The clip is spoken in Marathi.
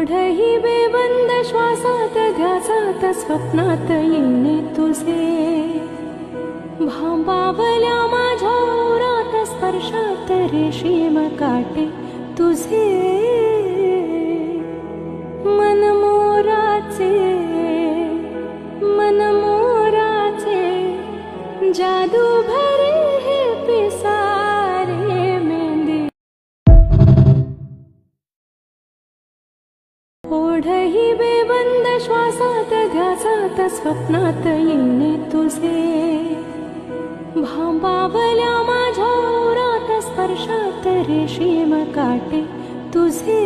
ओढही बेबंद श्वासात ध्यासात स्वप्नात येणे तुझे भांबावल्या माझ्या ओरात स्पर्शात रेशीम काटे तुझे मनमोराचे जादू भरे हे पिसारे मेंदी ओढही बेबंद श्वासात ध्यासात स्वप्नात येणे तुझे भांबावल्या माझ्या ओरात स्पर्शात रेशीम काटे तुझे